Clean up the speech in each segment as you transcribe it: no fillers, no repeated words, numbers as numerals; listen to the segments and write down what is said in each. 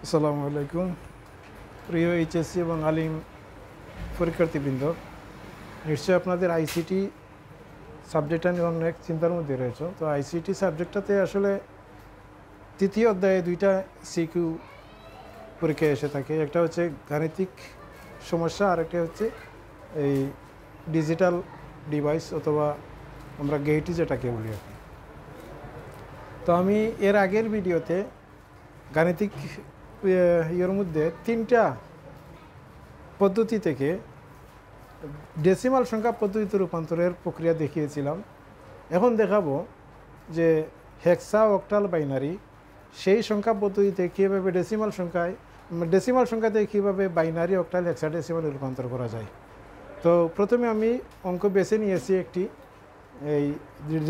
আসসালামু আলাইকুম প্রিয় এইচএসসি এবং আলিম পরীক্ষার্থীবৃন্দ, নিশ্চয়ই আপনাদের আইসিটি সাবজেক্টটা নিয়ে অনেক চিন্তার মধ্যে রয়েছে। তো আইসিটি সাবজেক্টটাতে আসলে তৃতীয় অধ্যায়ে দুইটা সিকিউ পরীক্ষা এসে থাকে। একটা হচ্ছে গাণিতিক সমস্যা, আর একটা হচ্ছে এই ডিজিটাল ডিভাইস অথবা আমরা গেইটি যেটাকে বলি আর কি। তো আমি এর আগের ভিডিওতে গাণিতিক ইয়ের মধ্যে তিনটা পদ্ধতি থেকে ডেসিমাল সংখ্যা পদ্ধতিতে রূপান্তরের প্রক্রিয়া দেখিয়েছিলাম। এখন দেখাবো যে হেক্সা অক্টাল বাইনারি সেই সংখ্যা পদ্ধতিতে কীভাবে ডেসিমাল সংখ্যাতে কীভাবে বাইনারি অক্টাল হেক্সাডেসিমালে রূপান্তর করা যায়। তো প্রথমে আমি অঙ্ক বেছে নিয়েছি একটি, এই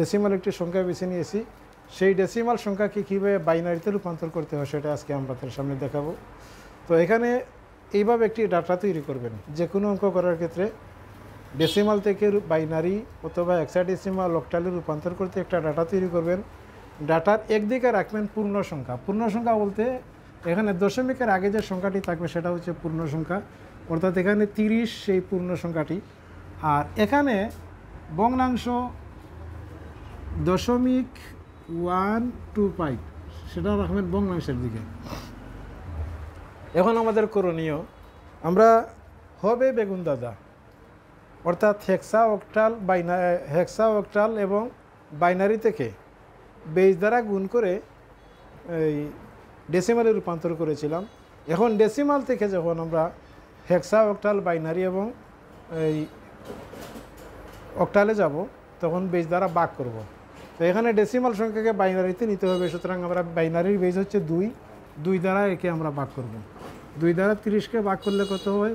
ডেসিমাল একটি সংখ্যা বেছে নিয়েছি। সেই ডেসিমাল সংখ্যাকে কীভাবে বাইনারিতে রূপান্তর করতে হয় সেটা আজকে আমরা তার সামনে দেখাবো। তো এখানে এইভাবে একটি ডাটা তৈরি করবেন। যে কোনো অঙ্ক করার ক্ষেত্রে ডেসিমাল থেকে বাইনারি অথবা হেক্সাডেসিমাল অক্টালে রূপান্তর করতে একটা ডাটা তৈরি করবেন। ডাটার একদিকে রাখবেন পূর্ণ সংখ্যা। পূর্ণ সংখ্যা বলতে এখানে দশমিকের আগে যে সংখ্যাটি থাকবে সেটা হচ্ছে পূর্ণ সংখ্যা, অর্থাৎ এখানে 30 সেই পূর্ণ সংখ্যাটি। আর এখানে ভগ্নাংশ 0.125 সেটা রাখবেন ভগ্নাংশের দিকে। এখন আমাদের করণীয়, আমরা হবে বেগুন দাদা, অর্থাৎ হেক্সা অক্টাল এবং বাইনারি থেকে বেজ দ্বারা গুণ করে এই ডেসিমালে রূপান্তর করেছিলাম। এখন ডেসিমাল থেকে যখন আমরা হেক্সা অক্টাল বাইনারি এবং এই অক্টালে যাব তখন বেজ দ্বারা ভাগ করব। তো এখানে ডেসিমাল সংখ্যাকে বাইনারিতে নিতে হবে, সুতরাং আমরা বাইনারির বেজ হচ্ছে 2 দ্বারা একে আমরা ভাগ করব। 2 দ্বারা 30কে ভাগ করলে কত হয়?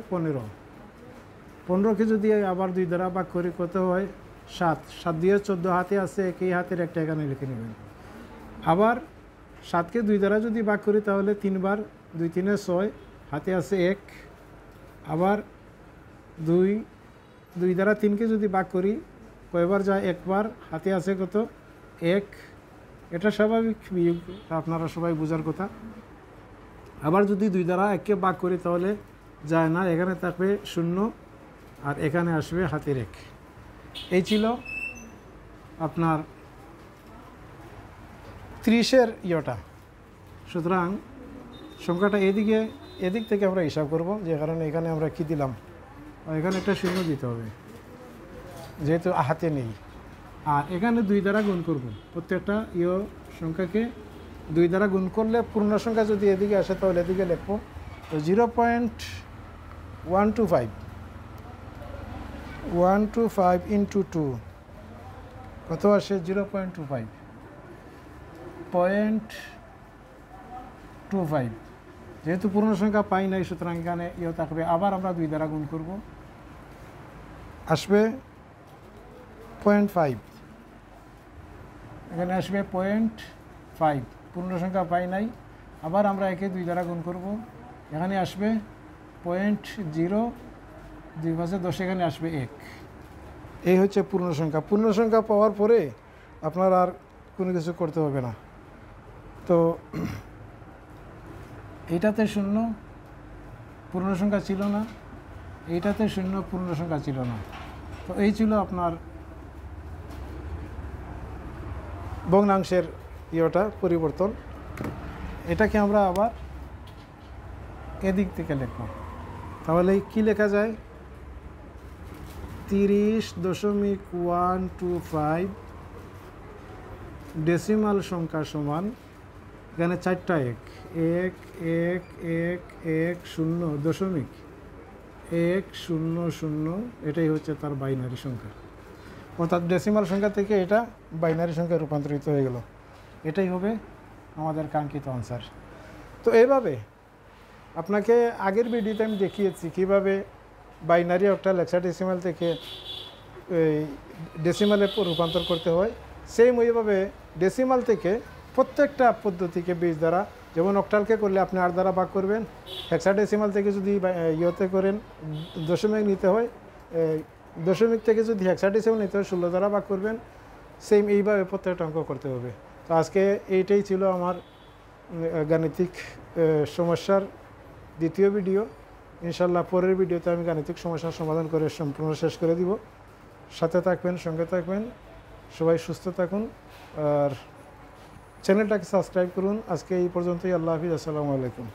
15কে যদি আবার 2 দ্বারা ভাগ করি কত হয়? 7 দিয়ে 14 হাতে আছে, একই হাতের একটা এখানে লিখে নেবেন। আবার 7কে 2 দ্বারা যদি ভাগ করি তাহলে 3 বার, 2 3 6, হাতে আছে 1। আবার 2 দ্বারা 3কে যদি ভাগ করি কয়বার যায়? একবার, হাতে আছে কত? 1। এটা স্বাভাবিক বিয়োগ, আপনারা সবাই বোঝার কথা। আবার যদি 2 দ্বারা 1কে ভাগ করি তাহলে যায় না, এখানে থাকবে 0 আর এখানে আসবে হাতের 1। এই ছিল আপনার 30-এর ইয়েটা। সুতরাং সংখ্যাটা এদিক থেকে আমরা হিসাব করব, যে কারণে এখানে আমরা কি দিলাম, এখানে একটা 0 দিতে হবে যেহেতু হাতে নেই। আর এখানে 2 দ্বারা গুণ করব, প্রত্যেকটা সংখ্যাকে 2 দ্বারা গুণ করলে পূর্ণ সংখ্যা যদি এদিকে আসে তাহলে এদিকে লিখবো। তো 0.125 ইন্টু 2 কত আসে? 0.25 যেহেতু পূর্ণ সংখ্যা পাই নাই, সুতরাং এখানে থাকবে। আবার আমরা 2 দ্বারা গুণ করব, আসবে 0.5, এখানে আসবে 0.5, পূর্ণ সংখ্যা পাই নাই। আবার আমরা একে 2 দ্বারা গুণ করব, এখানে আসবে 0.0, 2 পাশে 10, এখানে আসবে 1। এই হচ্ছে পূর্ণ সংখ্যা। পূর্ণ সংখ্যা পাওয়ার পরে আপনার আর কোনো কিছু করতে হবে না। তো এইটাতে 0 পূর্ণ সংখ্যা ছিল না, এইটাতে 0 পূর্ণ সংখ্যা ছিল না। তো এই ছিল আপনার ভগ্নাংশের পরিবর্তন। এটাকে আমরা আবার এদিক থেকে লিখব, তাহলে কি লেখা যায়? 30.125 ডেসিমাল সংখ্যা সমান, এখানে 4টা 1, 1 1 1 1 0.100, এটাই হচ্ছে তার বাইনারি সংখ্যা। অর্থাৎ ডেসিমাল সংখ্যা থেকে এটা বাইনারি সংখ্যায় রূপান্তরিত হয়ে গেল। এটাই হবে আমাদের কাঙ্ক্ষিত আনসার। তো এইভাবে আপনাকে আগের ভিডিওতে আমি দেখিয়েছি কীভাবে বাইনারি অক্টাল হেক্সাডেসিমাল থেকে ডেসিমালে রূপান্তর করতে হয়। সেম ওইভাবে ডেসিমাল থেকে প্রত্যেকটা পদ্ধতিকে বেজ দ্বারা, যেমন অক্টালকে করলে আপনি 8 দ্বারা ভাগ করবেন, হেক্সাডেসিমাল থেকে যদি করেন দশমিক নিতে হয়, দশমিক থেকে যদি হেক্সাডেসিমাল নিতে হয় 16 দ্বারা ভাগ করবেন। সেম এইভাবে প্রত্যেকটা অঙ্ক করতে হবে। তো আজকে এইটাই ছিল আমার গাণিতিক সমস্যার দ্বিতীয় ভিডিও। ইনশাআল্লাহ পরের ভিডিওতে আমি গাণিতিক সমস্যার সমাধান করে সম্পূর্ণ শেষ করে দিব। সাথে থাকবেন, সঙ্গে থাকবেন, সবাই সুস্থ থাকুন আর চ্যানেলটাকে সাবস্ক্রাইব করুন। আজকে এই পর্যন্তই। আল্লাহ হাফিজ। আসসালামু আলাইকুম।